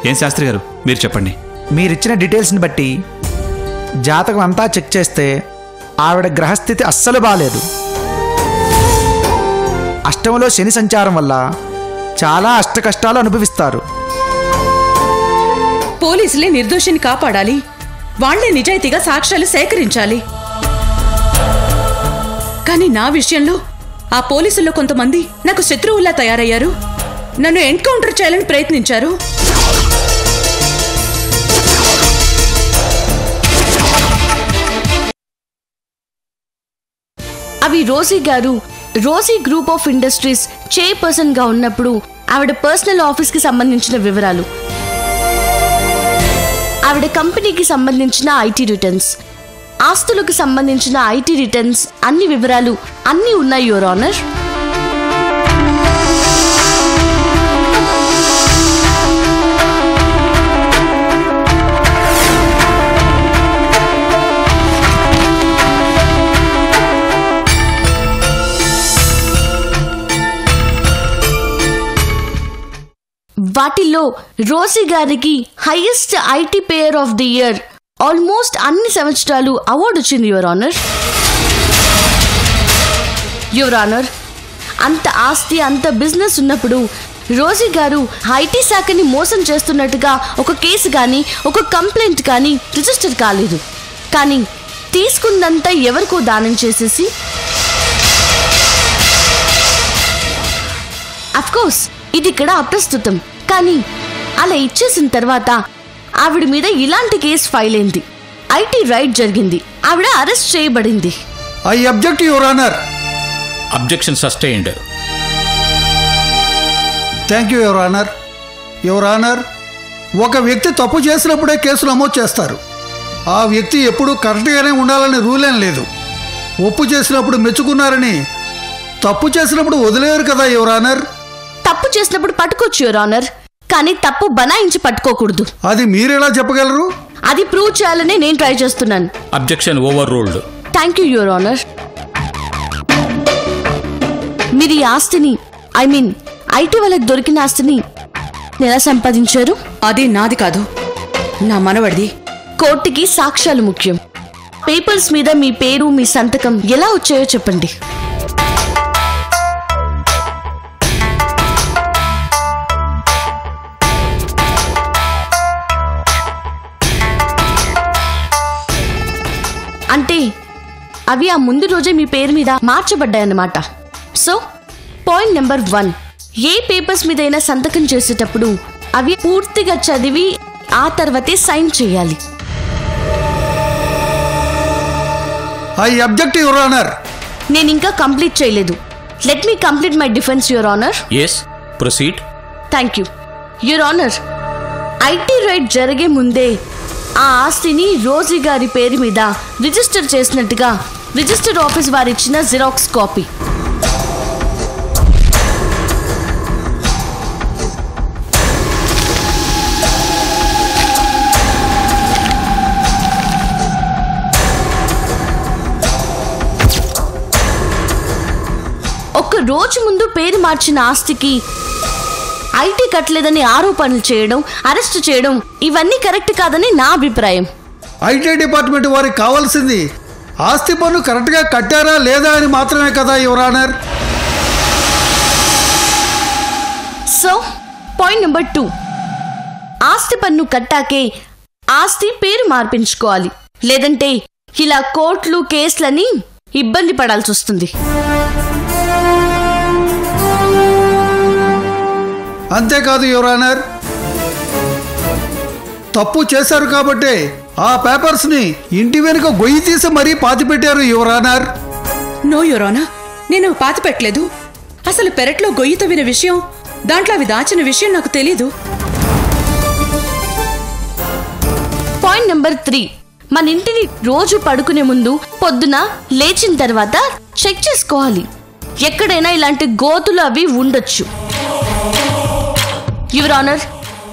ఏం శాస్త్రి గారు మీరు చెప్పండి. మీరిచ్చిన డీటెయిల్స్ని బట్టి జాతకం అంతా చెక్ చేస్తే ఆవిడ గ్రహస్థితి అస్సలు బాలేదు. అష్టంలో శని సంచారం వల్ల చాలా అష్టకష్టాలు అనుభవిస్తారు. పోలీసులే నిర్దోషిని కాపాడాలి, వాళ్లే నిజాయితీగా సాక్ష్యాలు సేకరించాలి. కానీ నా విషయంలో ఆ పోలీసుల్లో కొంతమంది నాకు శత్రువుల్లా తయారయ్యారు. నన్ను ఎన్కౌంటర్ చేయాలని ప్రయత్నించారు. అవి రోజీ గారు Rosy group of industries chairperson గా ఉన్నప్పుడు ఆవిడ పర్సనల్ ఆఫీస్ కి సంబంధించిన వివరాలు, ఆవిడ కంపెనీకి సంబంధించిన ఐటీ రిటర్న్స్, ఆస్తులకు సంబంధించిన ఐటీ రిటర్న్స్, అన్ని వివరాలు అన్నీ ఉన్నాయి యువర్ ఆనర్. వాటిల్లో రోజీ గారికి highest IT payer of the year almost అన్ని సంవత్సరాలు అవార్డు వచ్చింది యువర్ ఆనర్. యువర్ ఆనర్, అంత ఆస్తి అంత బిజినెస్ ఉన్నప్పుడు రోజీ గారు ఐటీ శాఖని మోసం చేస్తున్నట్టుగా ఒక కేసు కానీ ఒక కంప్లైంట్ కానీ రిజిస్టర్ కాలేదు. కానీ తీసుకుందంతా ఎవరికో దానం చేసేసి, అఫ్కోర్స్ ఇది ఇక్కడ అప్రస్తుతం, కానీ అలా ఇచ్చేసిన తర్వాత ఆవిడ మీద ఇలాంటి కేసు ఫైల్ అయింది. ఐటీ రైడ్ జరిగింది, ఆవిడ అరెస్ట్ చేయబడింది. I object your honour. Objection sustained. Thank you your honour. Your honour, ఒక వ్యక్తి తప్పు చేసినప్పుడే కేసు నమోదు చేస్తారు. ఆ వ్యక్తి ఎప్పుడూ కరెక్ట్గానే ఉండాలని రూల్ ఏం లేదు. ఒప్పు చేసినప్పుడు మెచ్చుకున్నారని తప్పు చేసినప్పుడు వదిలేరు కదా యువర్ ఆనర్. తప్పు చేసినప్పుడు పట్టుకోవచ్చు యువర్ ఆనర్, కానీ తప్పు బనాయించి పట్టుకోకూడదు. అది మీరెలా చెప్పగలరు? అది ప్రూవ్ చేయాలని నేను ట్రై చేస్తున్నాను. Objection over ruled. Thank you your honour. మీరు ఈ ఆస్తిని, ఐ మీన్ ఐటీ వాళ్ళకి దొరికిన ఆస్తిని ఎలా సంపాదించారు? అది నాది కాదు, నా మనవడిది. కోర్టుకి సాక్ష్యాలు ముఖ్యం. పేపర్స్ మీద మీ పేరు మీ సంతకం ఎలా వచ్చాయో చెప్పండి. అంటే అవి ఆ ముందు రోజే మీ పేరు మీద మార్చబడ్డాయన్నమాట. సో పాయింట్ నెంబర్ 1, ఏ పేపర్స్ మీదైనా సంతకం చేసేటప్పుడు అవి పూర్తిగా చదివి ఆ తర్వాతే సైన్ చేయాలి. I object your honour. నేను ఇంకా కంప్లీట్ చేయలేదు. Let me complete my defence your honour. Yes, proceed. Thank you your honour. IT raid జరిగే ముందే ఆ ఆస్తిని రోజీ గారి పేరు మీద రిజిస్టర్ చేసినట్టుగా రిజిస్టర్ ఆఫీస్ వారిచ్చిన జిరాక్స్ కాపీ. ఒక్క రోజు ముందు పేరు మార్చిన ఆస్తికి ఐటీ కట్టలేదని ఆరోపణలు చేయడం, అరెస్ట్ చేయడం ఇవన్నీ కరెక్ట్ కాదని నా అభిప్రాయం. ఐటీ డిపార్ట్మెంట్ వారికి కావాల్సింది ఆస్తి పన్ను కరెక్ట్గా కట్టారా లేదా అని మాత్రమే కదా your honour. So point number 2, ఆస్తి పన్ను కట్టాకే ఆస్తి పేరు మార్పించుకోవాలి, లేదంటే ఇలా కోర్టులు కేసులని ఇబ్బంది పడాల్సి వస్తుంది. అంతేకాదు యువర్ ఆనర్, తప్పు చేశారు కాబట్టి ఆ పేపర్స్ ని ఇంటి వెనుక గొయ్యి తీసి మరీ పాతిపెట్టారు your honour. No your honour, నేను పాతి పెట్టలేదు. అసలు పెరట్లో గొయ్యి తవ్విన విషయం, దాంట్లో అవి దాచిన విషయం నాకు తెలీదు. పాయింట్ నెంబర్ 3, మన ఇంటిని రోజు పడుకునే ముందు పొద్దున లేచిన తర్వాత చెక్ చేసుకోవాలి. ఎక్కడైనా ఇలాంటి గోతులు అవి ఉండొచ్చు. యువర్ ఆనర్,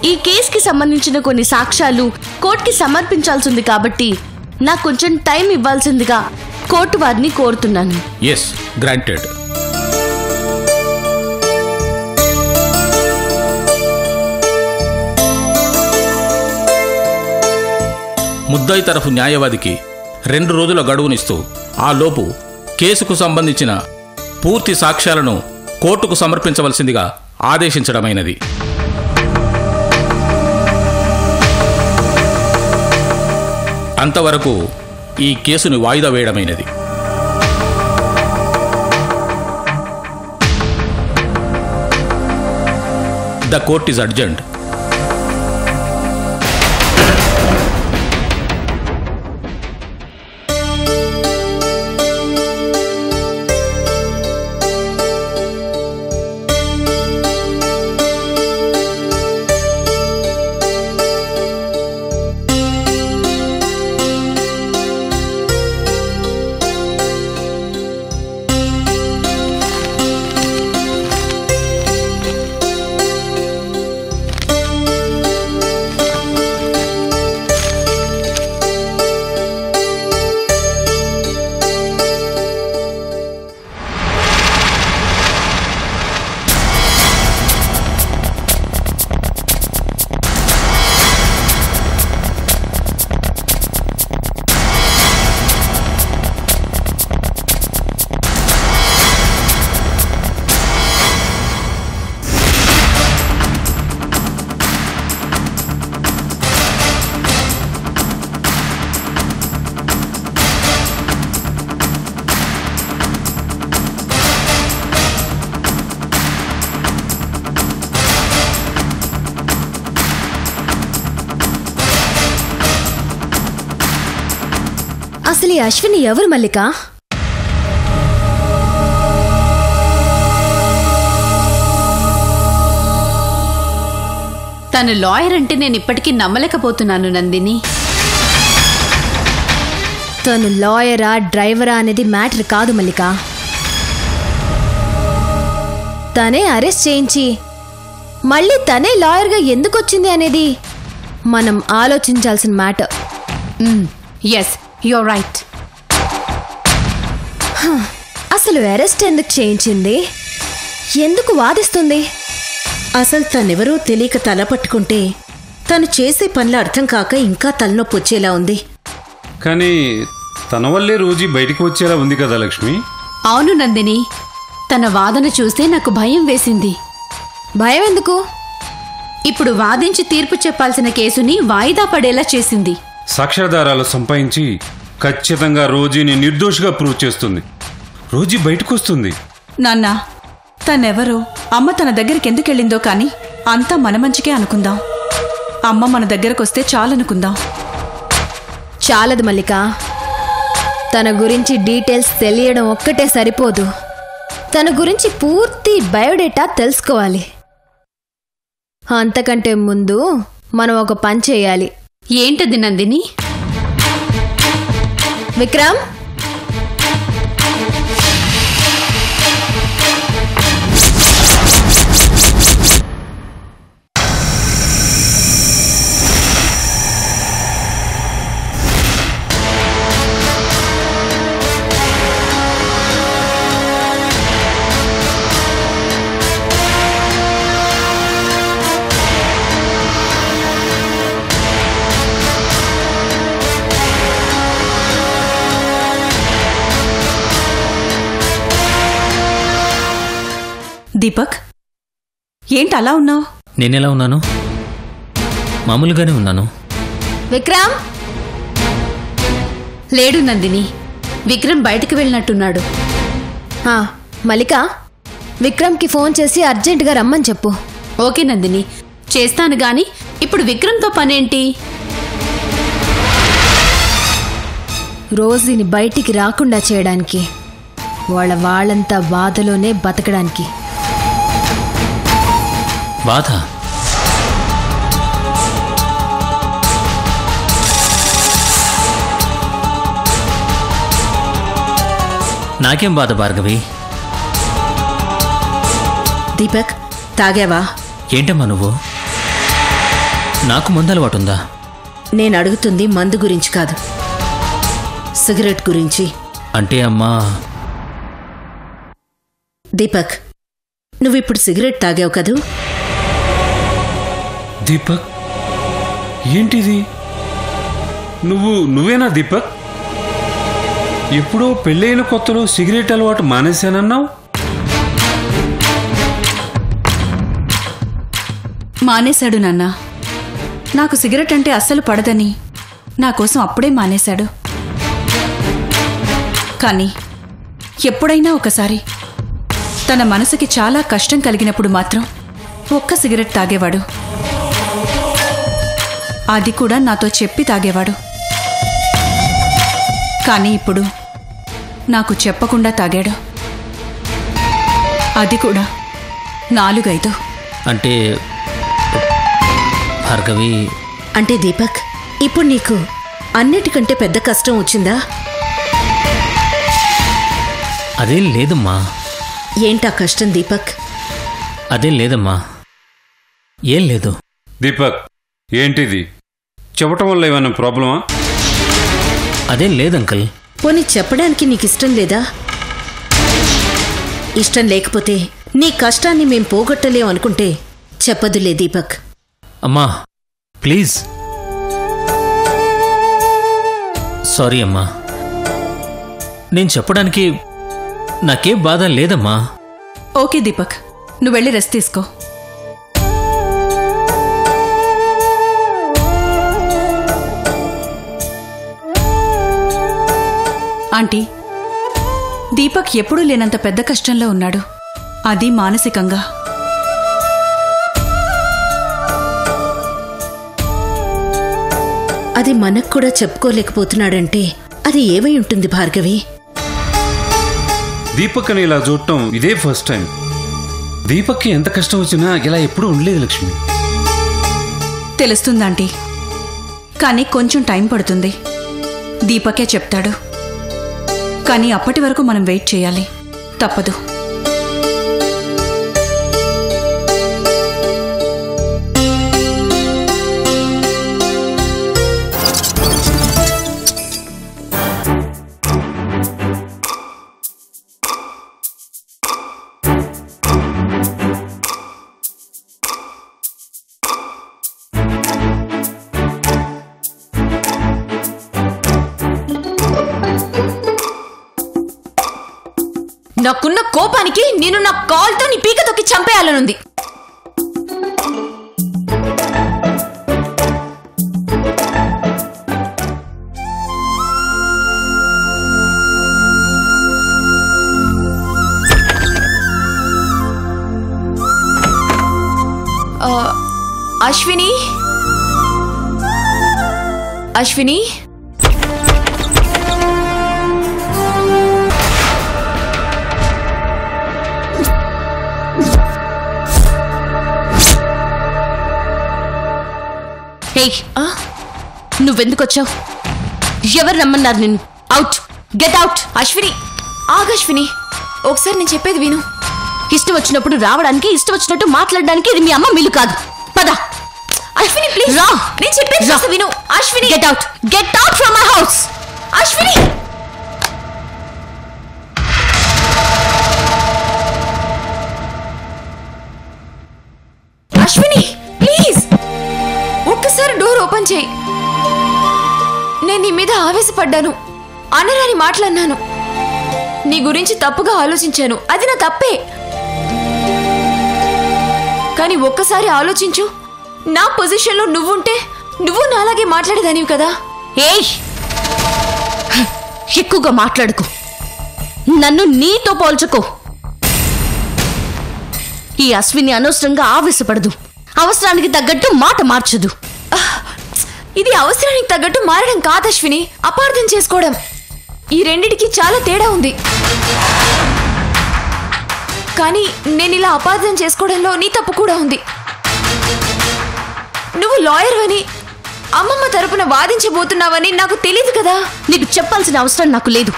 ఈ కేసుకి సంబంధించిన కొన్ని సాక్ష్యాలు కోర్టుకి సమర్పించాల్సింది కాబట్టి నాకు కొంచెం టైం ఇవ్వాల్సిందిగా కోర్టు వారిని కోరుతున్నాను. Yes, granted. ముద్దాయి తరఫు న్యాయవాదికి 2 రోజుల గడువునిస్తూ ఆ లోపు కేసుకు సంబంధించిన పూర్తి సాక్ష్యాలను కోర్టుకు సమర్పించవలసిందిగా ఆదేశించడమైనది. అంతవరకు ఈ కేసుని వాయిదా వేయడమైనది. The court is adjourned. అసలు ఈ అశ్విని ఎవరు మల్లిక? తను లాయర్ అంటే నేను ఇప్పటికీ నమ్మలేకపోతున్నాను నందిని. తను లాయరా డ్రైవరా అనేది మ్యాటర్ కాదు మల్లిక. తనే అరెస్ట్ చేయించి మళ్ళీ తనే లాయర్గా ఎందుకు వచ్చింది అనేది మనం ఆలోచించాల్సిన మ్యాటర్. Yes, you're right. అసలు అరెస్ట్ ఎందుకు చేయించింది? ఎందుకు వాదిస్తుంది? అసలు తనెవరో తెలియక తల పట్టుకుంటే తను చేసే పనులు అర్థం కాక ఇంకా తలనొప్పి వచ్చేలా ఉంది. కానీ తన వల్లే రోజీ బయటికి వచ్చేలా ఉంది కదా లక్ష్మి. అవును నందిని, తన వాదన చూస్తే నాకు భయం వేసింది. భయం ఎందుకు? ఇప్పుడు వాదించి తీర్పు చెప్పాల్సిన కేసుని వాయిదా పడేలా చేసింది. సాక్ష్యాధారాలు సంపాదించి ఖచ్చితంగా రోజీని నిర్దోషిగా ప్రూవ్ చేస్తుంది. రోజీ బయటకు వస్తుంది. నాన్న, తనెవరో అమ్మ తన దగ్గరికి ఎందుకెళ్ళిందో కానీ అంతా మన మంచికే అనుకుందాం. అమ్మ మన దగ్గరకొస్తే చాలనుకుందాం. చాలదు మల్లిక. తన గురించి డీటెయిల్స్ తెలియడం ఒక్కటే సరిపోదు. తన గురించి పూర్తి బయోడేటా తెలుసుకోవాలి. అంతకంటే ముందు మనం ఒక పని చేయాలి. ఏంటది నందిని? విక్రమ్, దీపక్, ఏంటి అలా ఉన్నావు? నేనెలా ఉన్నాను? మామూలుగానే ఉన్నాను. విక్రమ్ లేడు నందిని, విక్రమ్ బయటకు వెళ్ళినట్టున్నాడు. మల్లిక, విక్రమ్కి ఫోన్ చేసి అర్జెంటుగా రమ్మని చెప్పు. ఓకే నందిని, చేస్తాను గాని ఇప్పుడు విక్రమ్తో పనేంటి? రోజుని బయటికి రాకుండా చేయడానికి, వాళ్ళంతా బాధలోనే బతకడానికి. బాధ? నాకేం బాధ భార్గవి? దీపక్, తాగావా? ఏంటమ్మా నువ్వు? నాకు మందు అలవాటుందా? నేను అడుగుతుంది మందు గురించి కాదు, సిగరెట్ గురించి. అంటే అమ్మా... దీపక్, నువ్విప్పుడు సిగరెట్ తాగావు కదూ? దీపక్, ఏంటిది? నువ్వేనా దీపక్? ఎప్పుడో పెళ్ళైన కొత్తలో సిగరెట్ అలవాటు మానేశానన్నావు. మానేశాడు నాన్న. నాకు సిగరెట్ అంటే అస్సలు పడదని నా కోసం అప్పుడే మానేశాడు. కానీ ఎప్పుడైనా ఒకసారి తన మనసుకి చాలా కష్టం కలిగినప్పుడు మాత్రం ఒక్క సిగరెట్ తాగేవాడు. అది కూడా నాతో చెప్పి తాగేవాడు. కానీ ఇప్పుడు నాకు చెప్పకుండా తాగాడు. అది కూడా 4-5. అంటే భార్గవి, అంటే దీపక్, ఇప్పుడు నీకు అన్నిటికంటే పెద్ద కష్టం వచ్చిందా? అదేం లేదమ్మా. ఏంటా కష్టం దీపక్? అదేం లేదమ్మా, ఏం లేదు. దీపక్, ఏంటిది? చెప్పటం వల్ల ఏమైనా ప్రాబ్లమా? అదేం లేదంకల్. పోనీ చెప్పడానికి నీకు ఇష్టం లేదా? ఇష్టం లేకపోతే నీ కష్టాన్ని మేం పోగొట్టలేం అనుకుంటే చెప్పదులే దీపక్. అమ్మా ప్లీజ్. సారీ అమ్మా, నేను చెప్పడానికి నాకేం బాధ లేదమ్మా. ఓకే దీపక్, నువ్వు వెళ్ళి రెస్ట్ తీసుకో. ఆంటీ, దీపక్ ఎప్పుడూ లేనంత పెద్ద కష్టంలో ఉన్నాడు. అది మానసికంగా. అది మనకు కూడా చెప్పుకోలేకపోతున్నాడంటే అది ఏమై ఉంటుంది భార్గవి? దీపక్ అని ఇలా చూడటం ఇదే ఫస్ట్ టైం. దీపక్కి ఎంత కష్టం వచ్చినా ఇలా ఎప్పుడూ ఉండలేదు లక్ష్మి. తెలుస్తుందాంటీ, కానీ కొంచెం టైం పడుతుంది. దీపకే చెప్తాడు. కానీ అప్పటి వరకు మనం వెయిట్ చేయాలి, తప్పదు. నాకున్న కోపానికి నేను నా కాల్తో నీ పీక తొక్కి చంపేయాలనుంది. అశ్విని, అశ్విని, నువ్వెందుకొచ్చావు? ఎవరు రమ్మన్నారు నిన్ను? Out, get out. అశ్విని ఆగశ్విని, ఒకసారి నేను చెప్పేది విను. ఇష్టం వచ్చినప్పుడు రావడానికి, ఇష్టం వచ్చినట్టు మాట్లాడడానికి ఇది మీ అమ్మ మిల్లు కాదు. పద. అశ్విని ప్లీజ్ రా. నేను చెప్పేది విను. Ashwini, get out, get out from my house. Ashwini, Ashwini please ఒక్కసారి డోర్ ఓపెన్ చేయి. నేను నీ మీద ఆవేశపడ్డాను, అనరాని మాట్లాడినాను, నీ గురించి తప్పుగా ఆలోచించాను. అది నా తప్పే. కానీ ఒక్కసారి ఆలోచించు, నా పొజిషన్లో నువ్వుంటే నువ్వు నాలాగే మాట్లాడేదానివి కదా. ఏయ్, ఎక్కువగా మాట్లాడుకో, నన్ను నీతో పోల్చుకో. ఈ అశ్విని అనవసరంగా ఆవేశపడదు, అవసరానికి తగ్గట్టు మాట మార్చదు. ఇది అవసరానికి తగ్గట్టు మారడం కాదు అశ్విని, అపార్థం చేసుకోవడం. ఈ రెండిటికి చాలా తేడా ఉంది. కానీ నేను ఇలా అపార్థం చేసుకోవడంలో నీ తప్పు కూడా ఉంది. నువ్వు లాయర్ అని, అమ్మమ్మ తరపున వాదించబోతున్నావని నాకు తెలియదు కదా. నీకు చెప్పాల్సిన అవసరం నాకు లేదు.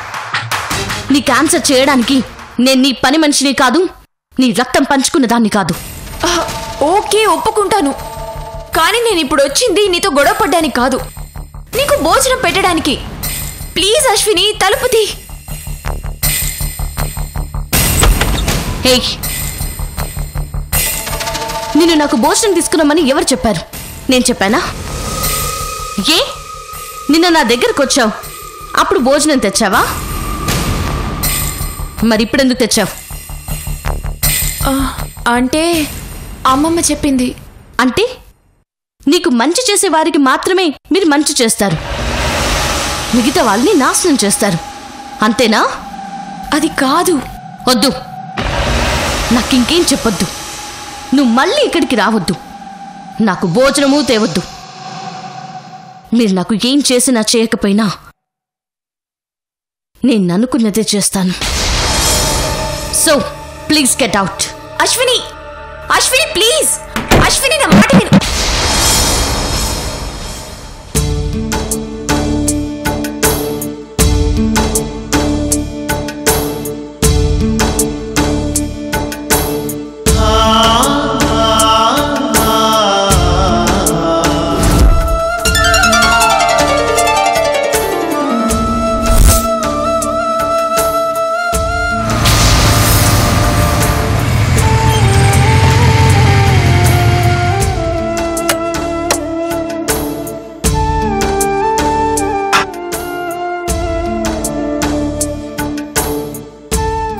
నీకు ఆన్సర్ చేయడానికి నేను నీ పని మనిషిని కాదు, నీ రక్తం పంచుకున్న దాన్ని కాదు. ఓకే, ఒప్పుకుంటాను. కానీ నేను ఇప్పుడు వచ్చింది నీతో గొడవ పడ్డానికి కాదు, నీకు భోజనం పెట్టడానికి. ప్లీజ్ అశ్విని, తలుపు తీ. ఏయ్, నిన్ను నాకు భోజనం తీసుకున్నామని ఎవరు చెప్పారు? నేను చెప్పానా? ఏ నిన్న నా దగ్గరకు వచ్చావు, అప్పుడు భోజనం తెచ్చావా? మరి ఇప్పుడెందుకు తెచ్చావు? అంటే అమ్మమ్మ చెప్పింది. అంటే నీకు మంచి చేసే వారికి మాత్రమే మీరు మంచి చేస్తారు, మిగతా వాళ్ళని నాశనం చేస్తారు, అంతేనా? అది కాదు. వద్దు, నాకింకేం చెప్పొద్దు. నువ్వు మళ్ళీ ఇక్కడికి రావద్దు, నాకు భోజనము తేవద్దు. మీరు నాకు ఏం చేసినా చేయకపోయినా నేను అనుకున్నదే చేస్తాను. So please get out. Ashwini, Ashwini please, Ashwini నా మాట విను.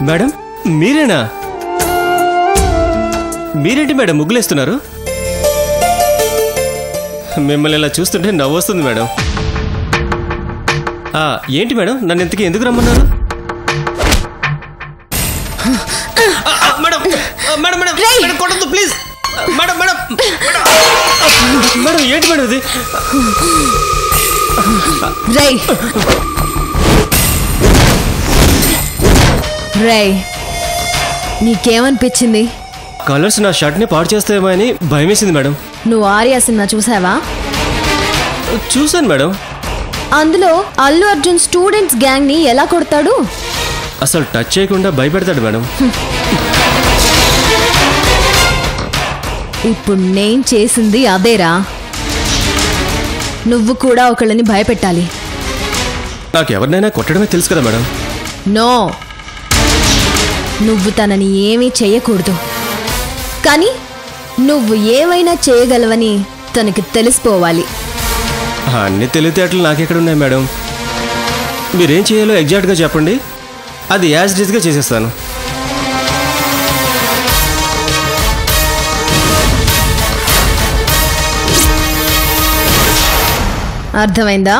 మేడం, మీరేనా? మీరేంటి మేడం ముగ్గులేస్తున్నారు? మిమ్మల్ని ఇలా చూస్తుంటే నవ్వు వస్తుంది మేడం. ఏంటి మేడం, నన్ను ఇంతకీ ఎందుకు రమ్మన్నారు? మేడం మేడం మేడం మేడం కొట్టద్దు ప్లీజ్. మేడం మేడం మేడం ఏంటి మేడం ఇది? రేయ్, నీకేమనిపించింది? కలర్స్ నా షర్ట్ని పాడు చేస్తాయేమో అని భయమేసింది మేడం. నువ్వు ఆర్య సినిమా చూసావా? చూశాను మేడం. అందులో అల్లు అర్జున్ స్టూడెంట్స్ గ్యాంగ్ ని ఎలా కొడతాడు? అసలు టచ్ చేయకుండా భయపెడతాడు మేడం. ఇప్పుడు నేను చేసింది అదేరా. నువ్వు కూడా ఒకళ్ళని భయపెట్టాలి. నాకు ఎవరినైనా కొట్టడమే తెలుసు కదా మేడం. నో, నువ్వు తనని ఏమీ చెయ్యకూడదు, కానీ నువ్వు ఏమైనా చేయగలవని తనకి తెలిసిపోవాలి. అన్ని తెలివితేటలు నాకెక్కడున్నాయి మేడం? మీరేం చేయాలో ఎగ్జాక్ట్గా చెప్పండి, అది యాజ్ డిజ్గా చేసేస్తాను. అర్థమైందా?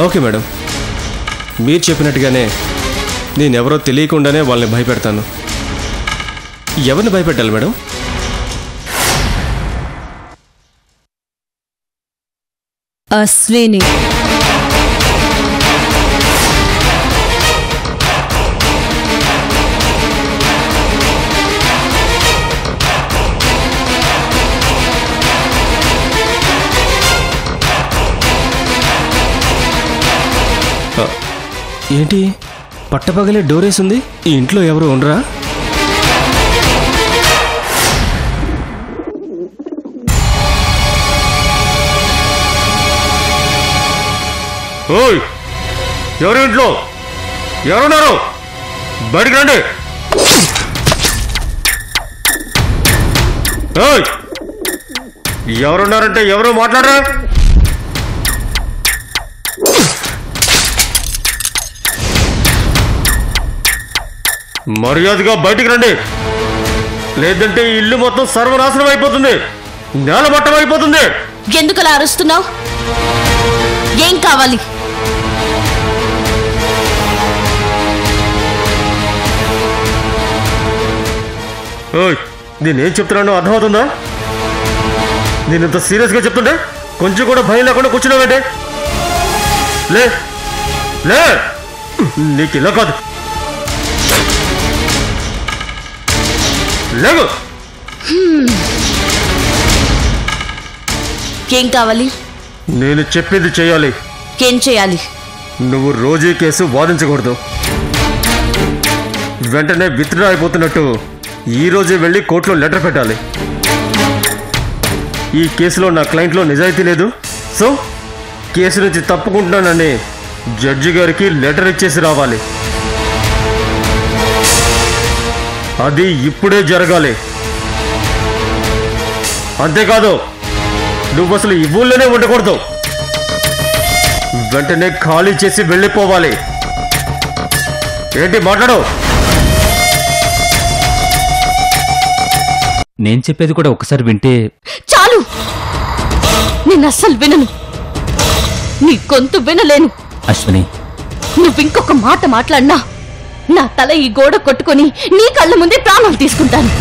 ఓకే మేడం, మీరు చెప్పినట్టుగానే నేనెవరో తెలియకుండానే వాళ్ళని భయపెడతాను. ఎవరిని భయపెట్టాలి మేడం? అశ్విని. ఏంటి పట్టపగలే డోరేసింది? ఈ ఇంట్లో ఎవరు ఉండరా? ఓయ్, ఎవరు ఇంట్లో? ఎవరున్నారు? బయటికి రండి. ఓయ్, ఎవరున్నారంటే ఎవరు మాట్లాడరా? మర్యాదగా బయటికి రండి, లేదంటే ఈ ఇల్లు మొత్తం సర్వనాశనం అయిపోతుంది, నేలమట్టం అయిపోతుంది. ఎందుకలా అరుస్తున్నావు? ఏం కావాలి? ఓయ్, నేనేం చెప్తున్నానో అర్థమవుతుందా? నేను ఇంత సీరియస్గా చెప్తుంటే కొంచెం కూడా భయం లేకుండా కూర్చున్నావంటే? లే లే, నీకు ఇలా కాదు, లేవు. ఏం కావాలి? నేను చెప్పింది చేయాలి. ఏం చేయాలి? నువ్వు రోజీ కేసు వాదించకూడదు. వెంటనే విత్డ్రా అయిపోతున్నట్టు ఈ రోజే వెళ్ళి కోర్టులో లెటర్ పెట్టాలి. ఈ కేసులో నా క్లయింట్లో నిజాయితీ లేదు, సో కేసు నుంచి తప్పుకుంటున్నానని జడ్జి గారికి లెటర్ ఇచ్చేసి రావాలి. అది ఇప్పుడే జరగాలి. అంతేకాదు, నువ్వు అసలు ఈ ఊళ్ళోనే ఉండకూడదు. వెంటనే ఖాళీ చేసి వెళ్ళిపోవాలి. ఏంటి మాట్లాడు? నేను చెప్పేది కూడా ఒకసారి వింటే. చాలు, నేను అస్సలు వినను. నీ గొంతు వినలేను. అశ్విని, నువ్వింకొక మాట మాట్లాడినా నా తల ఈ గోడ కొట్టుకొని నీ కళ్ళ ముందే ప్రాణం తీసుకుంటాను.